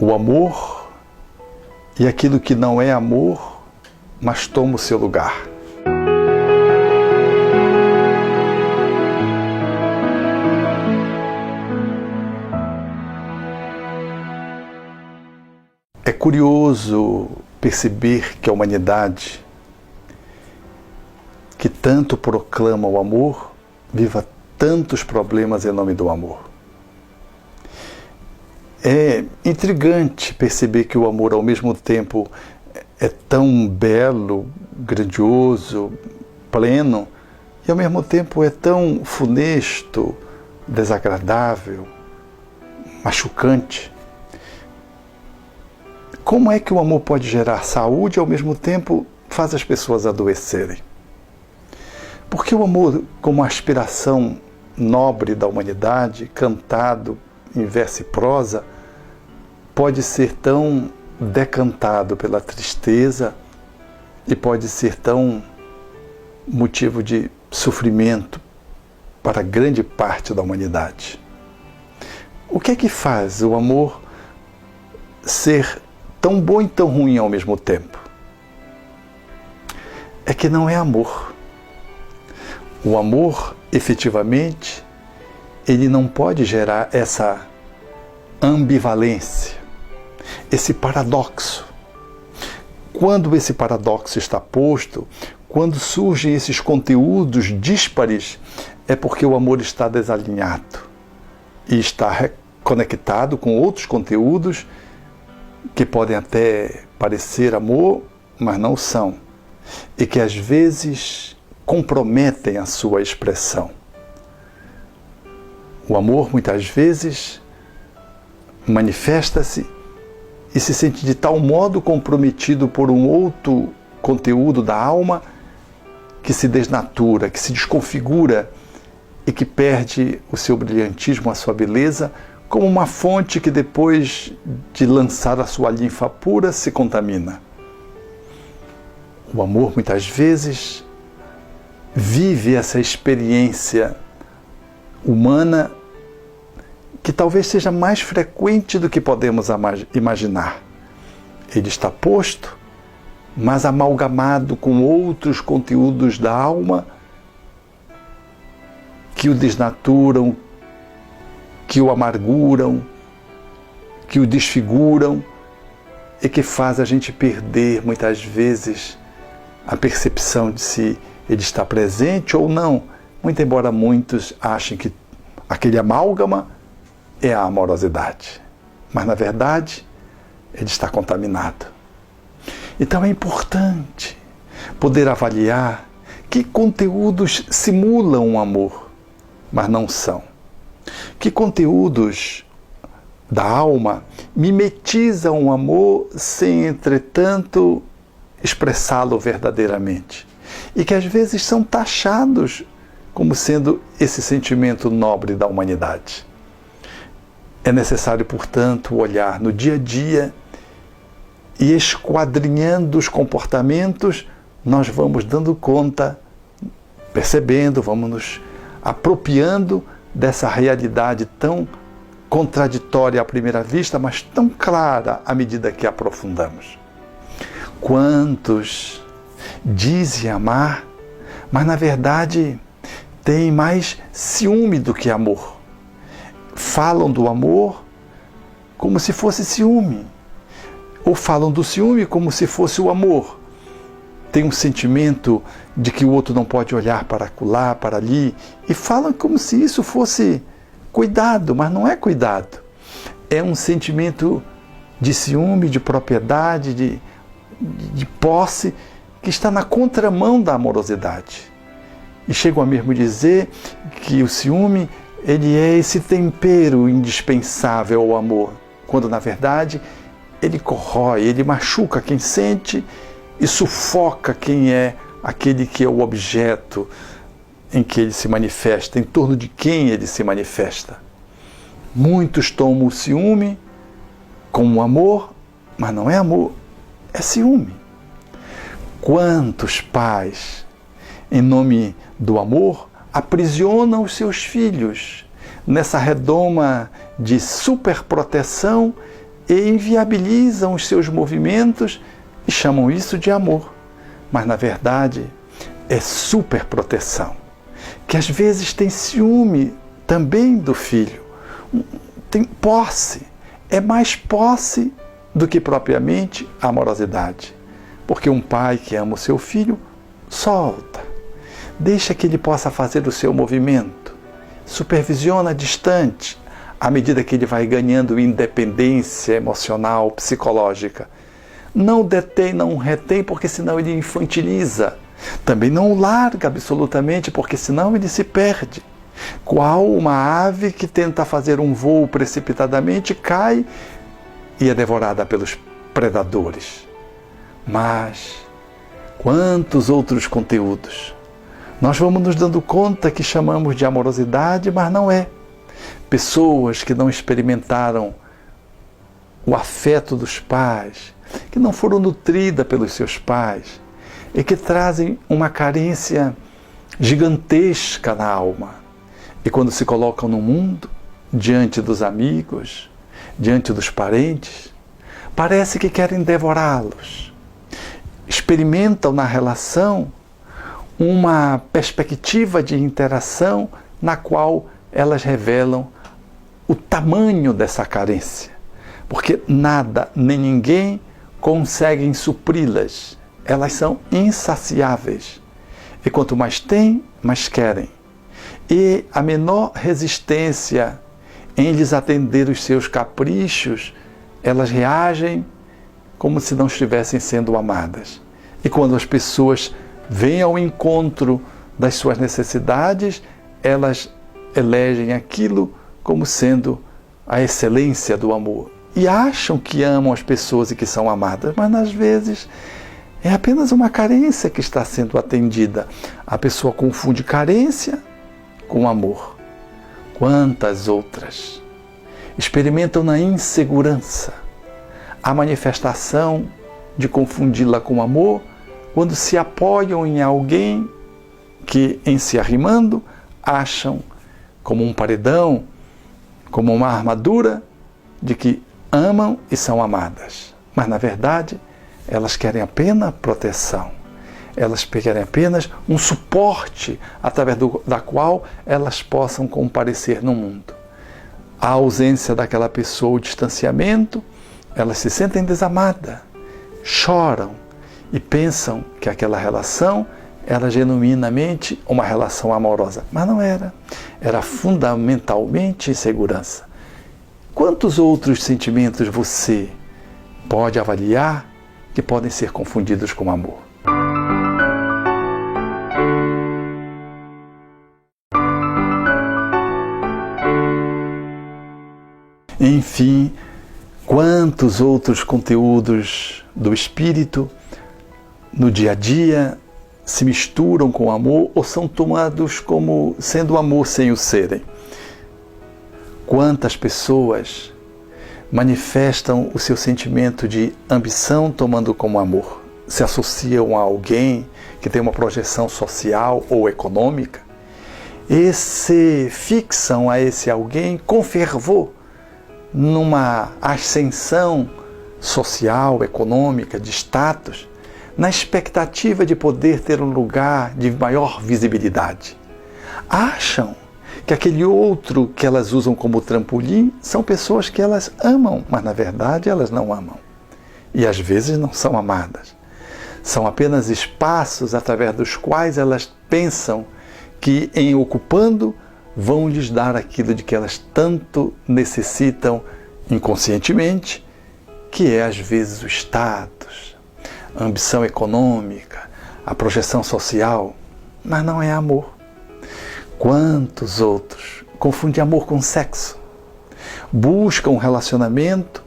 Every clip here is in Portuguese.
o amor e aquilo que não é amor, mas toma o seu lugar. É curioso perceber que a humanidade, que tanto proclama o amor, viva tantos problemas em nome do amor. É intrigante perceber que o amor, ao mesmo tempo, é tão belo, grandioso, pleno, e ao mesmo tempo é tão funesto, desagradável, machucante. Como é que o amor pode gerar saúde e ao mesmo tempo faz as pessoas adoecerem? Porque o amor, como aspiração nobre da humanidade, cantado em verso e prosa, pode ser tão decantado pela tristeza e pode ser tão motivo de sofrimento para grande parte da humanidade? O que é que faz o amor ser tão bom e tão ruim ao mesmo tempo? É que não é amor. O amor, efetivamente, ele não pode gerar essa ambivalência, esse paradoxo. Quando esse paradoxo está posto, quando surgem esses conteúdos díspares, é porque o amor está desalinhado e está conectado com outros conteúdos que podem até parecer amor, mas não são, e que às vezes comprometem a sua expressão. O amor, muitas vezes, manifesta-se e se sente de tal modo comprometido por um outro conteúdo da alma que se desnatura, que se desconfigura e que perde o seu brilhantismo, a sua beleza, como uma fonte que depois de lançar a sua linfa pura se contamina. O amor, muitas vezes, vive essa experiência humana que talvez seja mais frequente do que podemos imaginar. Ele está posto, mas amalgamado com outros conteúdos da alma que o desnaturam, que o amarguram, que o desfiguram e que faz a gente perder, muitas vezes, a percepção de se ele está presente ou não, muito embora muitos achem que aquele amálgama é a amorosidade. Mas, na verdade, ele está contaminado. Então é importante poder avaliar que conteúdos simulam um amor, mas não são. Que conteúdos da alma mimetizam o amor sem, entretanto, expressá-lo verdadeiramente. E que às vezes são taxados como sendo esse sentimento nobre da humanidade. É necessário, portanto, olhar no dia a dia e, esquadrinhando os comportamentos, nós vamos dando conta, percebendo, vamos nos apropriando dessa realidade tão contraditória à primeira vista, mas tão clara à medida que aprofundamos. Quantos dizem amar, mas na verdade têm mais ciúme do que amor. Falam do amor como se fosse ciúme, ou falam do ciúme como se fosse o amor. Tem um sentimento de que o outro não pode olhar para lá, para ali, e falam como se isso fosse cuidado, mas não é cuidado. É um sentimento de ciúme, de propriedade, de posse, que está na contramão da amorosidade. E chegam a mesmo dizer que o ciúme, ele é esse tempero indispensável ao amor, quando na verdade ele corrói, ele machuca quem sente e sufoca quem é aquele que é o objeto em que ele se manifesta, em torno de quem ele se manifesta. Muitos tomam o ciúme como amor, mas não é amor, é ciúme. Quantos pais, em nome do amor, aprisionam os seus filhos nessa redoma de superproteção e inviabilizam os seus movimentos e chamam isso de amor. Mas, na verdade, é superproteção, que às vezes tem ciúme também do filho. Tem posse, é mais posse do que propriamente amorosidade. Porque um pai que ama o seu filho, solta, deixa que ele possa fazer o seu movimento, supervisiona distante, à medida que ele vai ganhando independência emocional, psicológica. Não detém, não retém, porque senão ele infantiliza. Também não o larga absolutamente, porque senão ele se perde. Qual uma ave que tenta fazer um voo precipitadamente, cai e é devorada pelos predadores. Mas quantos outros conteúdos nós vamos nos dando conta que chamamos de amorosidade, mas não é. Pessoas que não experimentaram o afeto dos pais, que não foram nutridas pelos seus pais e que trazem uma carência gigantesca na alma. E quando se colocam no mundo, diante dos amigos, diante dos parentes, parece que querem devorá-los. Experimentam na relação uma perspectiva de interação na qual elas revelam o tamanho dessa carência. Porque nada nem ninguém conseguem supri-las. Elas são insaciáveis. E quanto mais têm, mais querem. E a menor resistência em lhes atender os seus caprichos, elas reagem como se não estivessem sendo amadas. E quando as pessoas vêm ao encontro das suas necessidades, elas elegem aquilo como sendo a excelência do amor. E acham que amam as pessoas e que são amadas, mas às vezes é apenas uma carência que está sendo atendida. A pessoa confunde carência com amor. Quantas outras experimentam na insegurança a manifestação de confundi-la com amor quando se apoiam em alguém que, em se arrimando, acham como um paredão, como uma armadura de que amam e são amadas. Mas, na verdade, elas querem apenas proteção. Elas querem apenas um suporte através da qual elas possam comparecer no mundo. A ausência daquela pessoa, o distanciamento, elas se sentem desamadas, choram e pensam que aquela relação era genuinamente uma relação amorosa. Mas não era. Era fundamentalmente insegurança. Quantos outros sentimentos você pode avaliar que podem ser confundidos com amor? Enfim, quantos outros conteúdos do espírito no dia a dia se misturam com o amor ou são tomados como sendo amor sem o serem. Quantas pessoas manifestam o seu sentimento de ambição tomando como amor, se associam a alguém que tem uma projeção social ou econômica e se fixam a esse alguém com fervor numa ascensão social, econômica, de status, na expectativa de poder ter um lugar de maior visibilidade. Acham que aquele outro que elas usam como trampolim são pessoas que elas amam, mas na verdade elas não amam. E às vezes não são amadas. São apenas espaços através dos quais elas pensam que, em ocupando, vão lhes dar aquilo de que elas tanto necessitam inconscientemente, que é às vezes o status, a ambição econômica, a projeção social, mas não é amor. Quantos outros confundem amor com sexo? Buscam um relacionamento,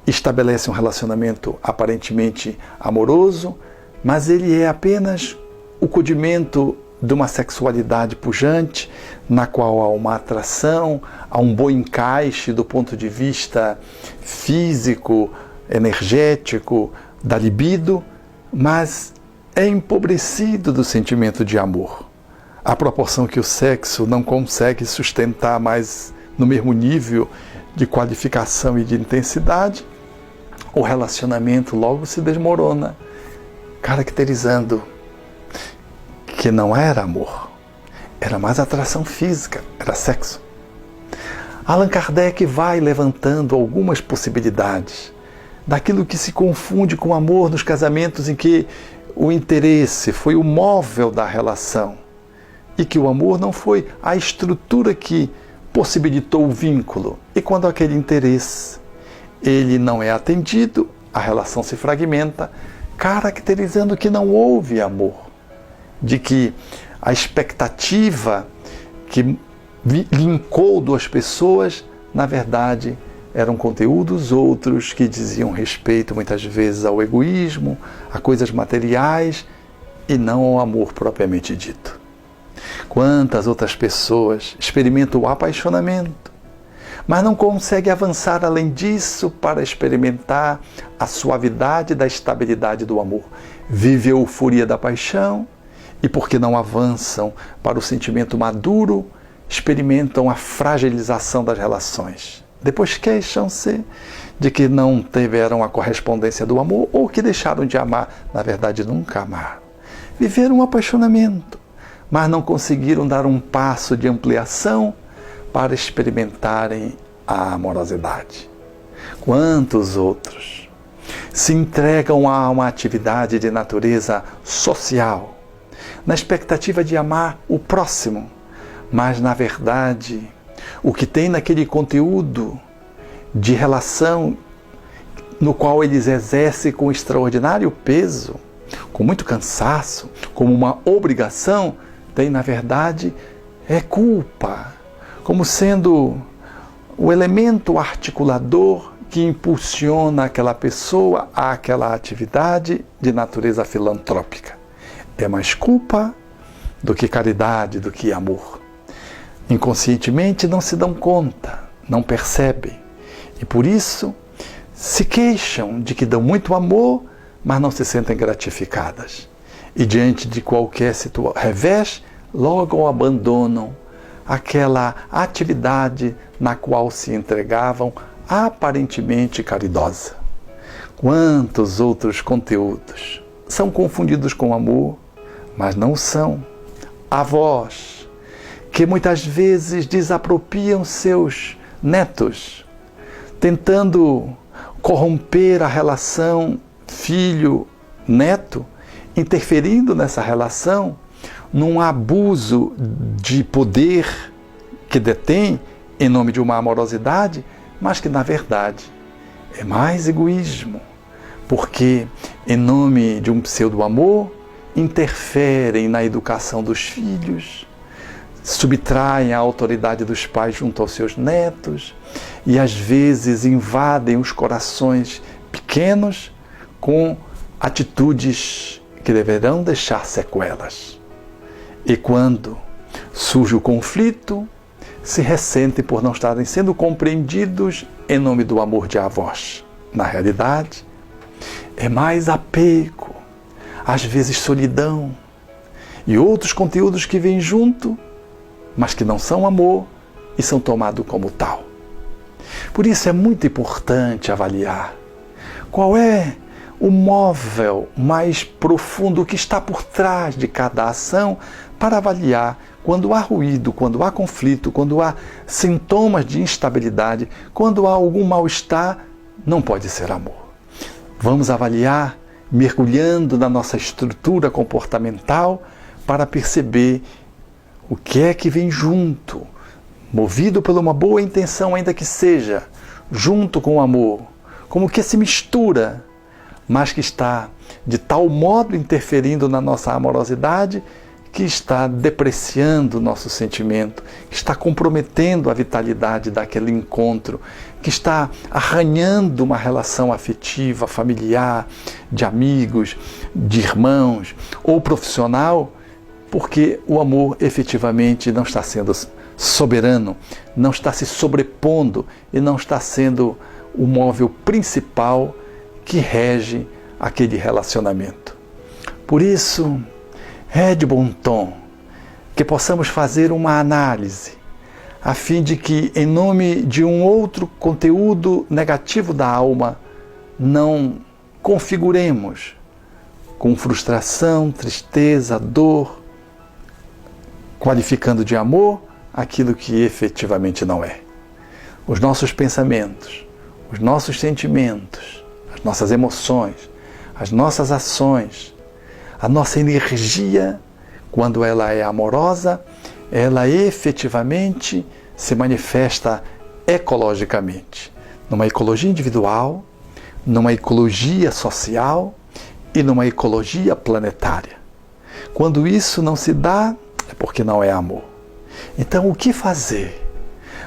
estabelecem um relacionamento aparentemente amoroso, mas ele é apenas o condimento de uma sexualidade pujante, na qual há uma atração, há um bom encaixe do ponto de vista físico, energético, da libido, mas é empobrecido do sentimento de amor. À proporção que o sexo não consegue sustentar mais no mesmo nível de qualificação e de intensidade, o relacionamento logo se desmorona, caracterizando que não era amor, era mais atração física, era sexo. Allan Kardec vai levantando algumas possibilidades daquilo que se confunde com amor nos casamentos em que o interesse foi o móvel da relação e que o amor não foi a estrutura que possibilitou o vínculo. E quando aquele interesse ele não é atendido, a relação se fragmenta, caracterizando que não houve amor, de que a expectativa que linkou duas pessoas, na verdade, eram conteúdos outros que diziam respeito muitas vezes ao egoísmo, a coisas materiais e não ao amor propriamente dito. Quantas outras pessoas experimentam o apaixonamento, mas não conseguem avançar além disso para experimentar a suavidade da estabilidade do amor. Vive a euforia da paixão e, porque não avançam para o sentimento maduro, experimentam a fragilização das relações. Depois queixam-se de que não tiveram a correspondência do amor ou que deixaram de amar, na verdade nunca amaram. Viveram um apaixonamento, mas não conseguiram dar um passo de ampliação para experimentarem a amorosidade. Quantos outros se entregam a uma atividade de natureza social, na expectativa de amar o próximo, mas na verdade o que tem naquele conteúdo de relação no qual eles exercem com extraordinário peso, com muito cansaço, como uma obrigação, tem na verdade culpa, como sendo o elemento articulador que impulsiona aquela pessoa àquela atividade de natureza filantrópica. É mais culpa do que caridade, do que amor. Inconscientemente não se dão conta, não percebem. E por isso se queixam de que dão muito amor, mas não se sentem gratificadas. E diante de qualquer revés, logo abandonam aquela atividade na qual se entregavam aparentemente caridosa. Quantos outros conteúdos são confundidos com amor, mas não são. Avós que muitas vezes desapropriam seus netos, tentando corromper a relação filho-neto, interferindo nessa relação, num abuso de poder que detém em nome de uma amorosidade, mas que na verdade é mais egoísmo, porque em nome de um pseudo-amor interferem na educação dos filhos, subtraem a autoridade dos pais junto aos seus netos e às vezes invadem os corações pequenos com atitudes que deverão deixar sequelas. E quando surge o conflito, se ressentem por não estarem sendo compreendidos em nome do amor de avós. Na realidade, é mais apego, às vezes solidão e outros conteúdos que vêm junto, mas que não são amor e são tomados como tal. Por isso é muito importante avaliar qual é o móvel mais profundo que está por trás de cada ação para avaliar quando há ruído, quando há conflito, quando há sintomas de instabilidade, quando há algum mal-estar, não pode ser amor. Vamos avaliar mergulhando na nossa estrutura comportamental para perceber o que é que vem junto, movido por uma boa intenção, ainda que seja, junto com o amor, como que se mistura, mas que está de tal modo interferindo na nossa amorosidade que está depreciando o nosso sentimento, que está comprometendo a vitalidade daquele encontro, que está arranhando uma relação afetiva, familiar, de amigos, de irmãos ou profissional, porque o amor efetivamente não está sendo soberano, não está se sobrepondo e não está sendo o móvel principal que rege aquele relacionamento. Por isso, é de bom tom que possamos fazer uma análise a fim de que, em nome de um outro conteúdo negativo da alma, não configuremos com frustração, tristeza, dor, qualificando de amor aquilo que efetivamente não é. Os nossos pensamentos, os nossos sentimentos, as nossas emoções, as nossas ações, a nossa energia, quando ela é amorosa, ela efetivamente se manifesta ecologicamente, numa ecologia individual, numa ecologia social e numa ecologia planetária. Quando isso não se dá, é porque não é amor. Então, o que fazer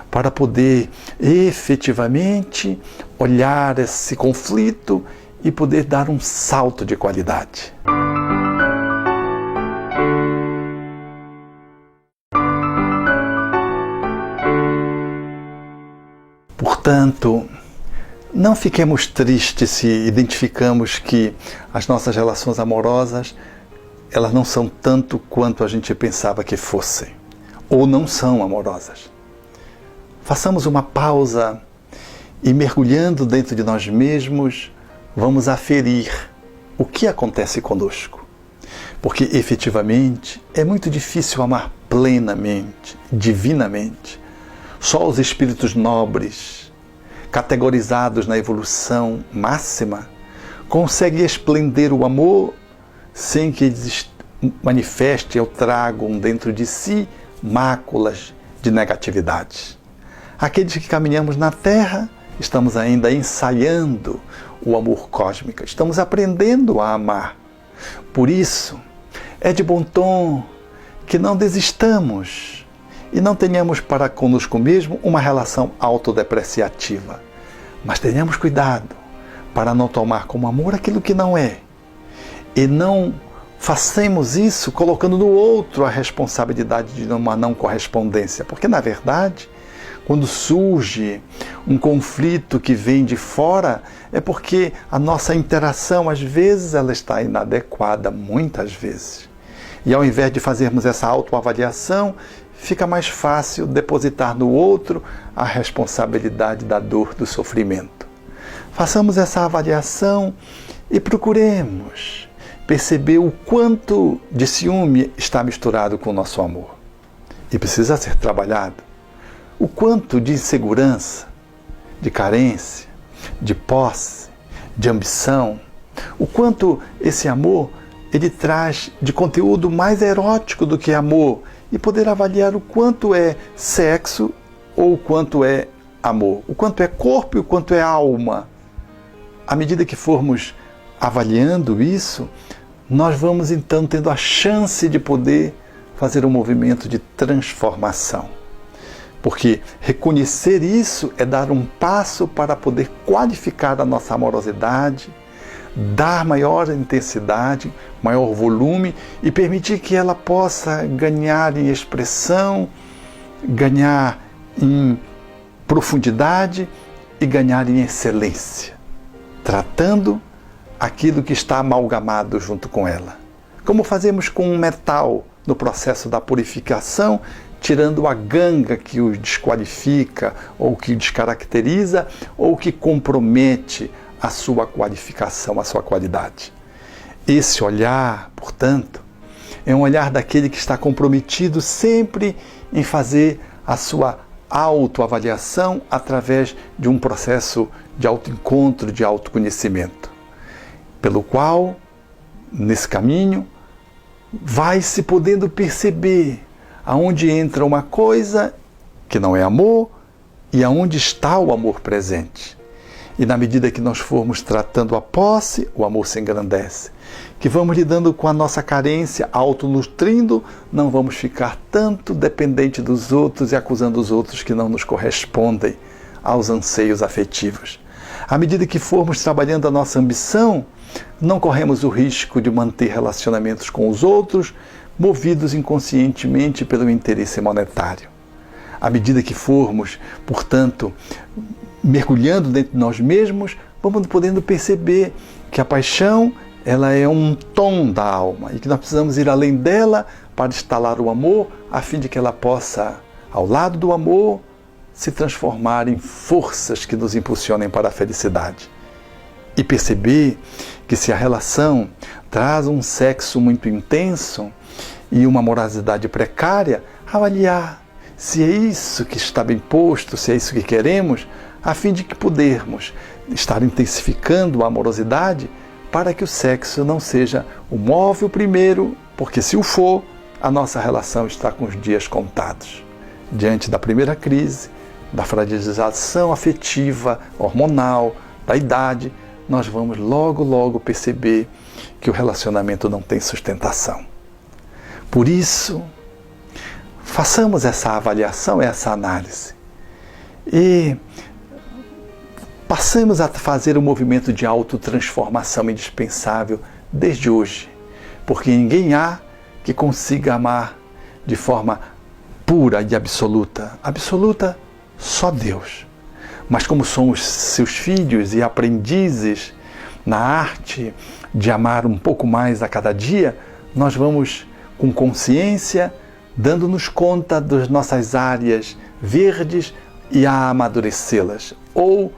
para poder efetivamente olhar esse conflito e poder dar um salto de qualidade? Portanto, não fiquemos tristes se identificamos que as nossas relações amorosas, elas não são tanto quanto a gente pensava que fossem, ou não são amorosas. Façamos uma pausa e, mergulhando dentro de nós mesmos, vamos aferir o que acontece conosco. Porque, efetivamente, é muito difícil amar plenamente, divinamente. Só os espíritos nobres, categorizados na evolução máxima, conseguem esplender o amor sem que eles manifestem ou tragam dentro de si máculas de negatividade. Aqueles que caminhamos na Terra, estamos ainda ensaiando o amor cósmico, estamos aprendendo a amar. Por isso, é de bom tom que não desistamos e não tenhamos para conosco mesmo uma relação autodepreciativa, mas tenhamos cuidado para não tomar como amor aquilo que não é, e não façamos isso colocando no outro a responsabilidade de uma não correspondência, porque na verdade, quando surge um conflito que vem de fora, é porque a nossa interação, às vezes, ela está inadequada, muitas vezes. E ao invés de fazermos essa autoavaliação, fica mais fácil depositar no outro a responsabilidade da dor, do sofrimento. Façamos essa avaliação e procuremos perceber o quanto de ciúme está misturado com o nosso amor. E precisa ser trabalhado. O quanto de insegurança, de carência, de posse, de ambição, o quanto esse amor ele traz de conteúdo mais erótico do que amor, e poder avaliar o quanto é sexo ou o quanto é amor, o quanto é corpo e o quanto é alma. À medida que formos avaliando isso, nós vamos então tendo a chance de poder fazer um movimento de transformação. Porque reconhecer isso é dar um passo para poder qualificar a nossa amorosidade, dar maior intensidade, maior volume e permitir que ela possa ganhar em expressão, ganhar em profundidade e ganhar em excelência, tratando aquilo que está amalgamado junto com ela. Como fazemos com um metal no processo da purificação, tirando a ganga que o desqualifica, ou que o descaracteriza, ou que compromete a sua qualificação, a sua qualidade. Esse olhar, portanto, é um olhar daquele que está comprometido sempre em fazer a sua autoavaliação através de um processo de autoencontro, de autoconhecimento, pelo qual, nesse caminho, vai se podendo perceber aonde entra uma coisa que não é amor e aonde está o amor presente. E na medida que nós formos tratando a posse, o amor se engrandece. Que vamos lidando com a nossa carência, autonutrindo, não vamos ficar tanto dependente dos outros e acusando os outros que não nos correspondem aos anseios afetivos. À medida que formos trabalhando a nossa ambição, não corremos o risco de manter relacionamentos com os outros, movidos inconscientemente pelo interesse monetário. À medida que formos, portanto, mergulhando dentro de nós mesmos, vamos podendo perceber que a paixão ela é um tom da alma e que nós precisamos ir além dela para instalar o amor, a fim de que ela possa ao lado do amor, se transformar em forças que nos impulsionem para a felicidade. E perceber que se a relação traz um sexo muito intenso e uma amorosidade precária, avaliar se é isso que está bem posto, se é isso que queremos, a fim de que podermos estar intensificando a amorosidade para que o sexo não seja o móvel primeiro, porque se o for, a nossa relação está com os dias contados. Diante da primeira crise, da fragilização afetiva, hormonal, da idade, nós vamos logo perceber que o relacionamento não tem sustentação. Por isso, façamos essa avaliação, essa análise. E passamos a fazer um movimento de autotransformação indispensável desde hoje, porque ninguém há que consiga amar de forma pura e absoluta. Absoluta, só Deus. Mas como somos seus filhos e aprendizes na arte de amar um pouco mais a cada dia, nós vamos com consciência, dando-nos conta das nossas áreas verdes e a amadurecê-las, ou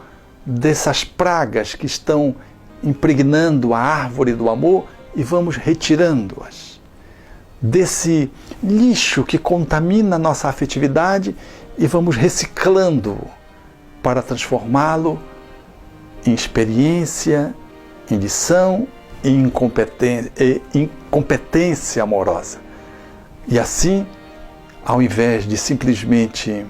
dessas pragas que estão impregnando a árvore do amor e vamos retirando-as. Desse lixo que contamina a nossa afetividade e vamos reciclando-o para transformá-lo em experiência, em lição e em competência amorosa. E assim, ao invés de simplesmente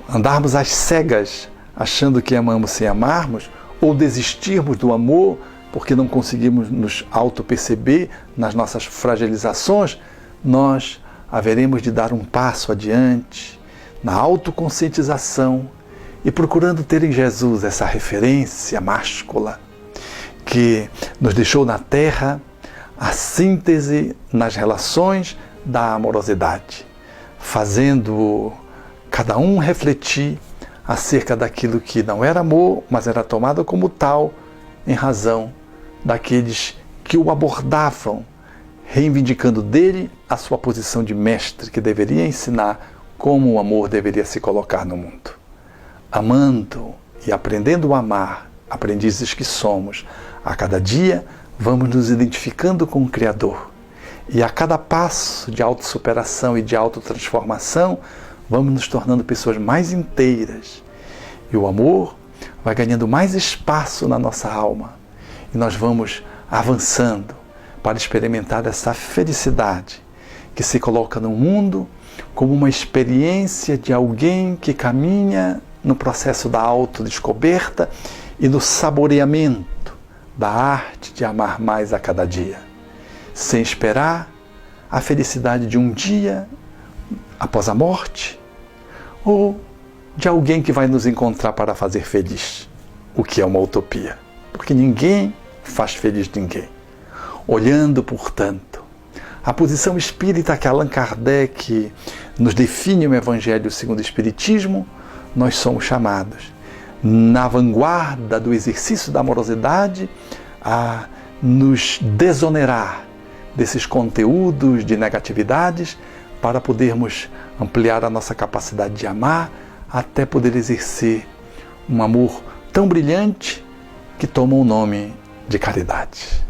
andarmos às cegas, achando que amamos sem amarmos, ou desistirmos do amor porque não conseguimos nos auto-perceber nas nossas fragilizações, nós haveremos de dar um passo adiante na autoconscientização e procurando ter em Jesus essa referência máscula que nos deixou na Terra a síntese nas relações da amorosidade, fazendo cada um refletir acerca daquilo que não era amor, mas era tomado como tal, em razão daqueles que o abordavam, reivindicando dele a sua posição de mestre, que deveria ensinar como o amor deveria se colocar no mundo. Amando e aprendendo a amar, aprendizes que somos, a cada dia vamos nos identificando com o Criador. E a cada passo de autossuperação e de autotransformação, vamos nos tornando pessoas mais inteiras. E o amor vai ganhando mais espaço na nossa alma. E nós vamos avançando para experimentar essa felicidade que se coloca no mundo como uma experiência de alguém que caminha no processo da autodescoberta e no saboreamento da arte de amar mais a cada dia, sem esperar a felicidade de um dia após a morte ou de alguém que vai nos encontrar para fazer feliz, o que é uma utopia, porque ninguém faz feliz ninguém. Olhando, portanto, a posição espírita que Allan Kardec nos define no Evangelho segundo o Espiritismo, nós somos chamados, na vanguarda do exercício da amorosidade, a nos desonerar desses conteúdos de negatividades para podermos ampliar a nossa capacidade de amar até poder exercer um amor tão brilhante que toma o nome de caridade.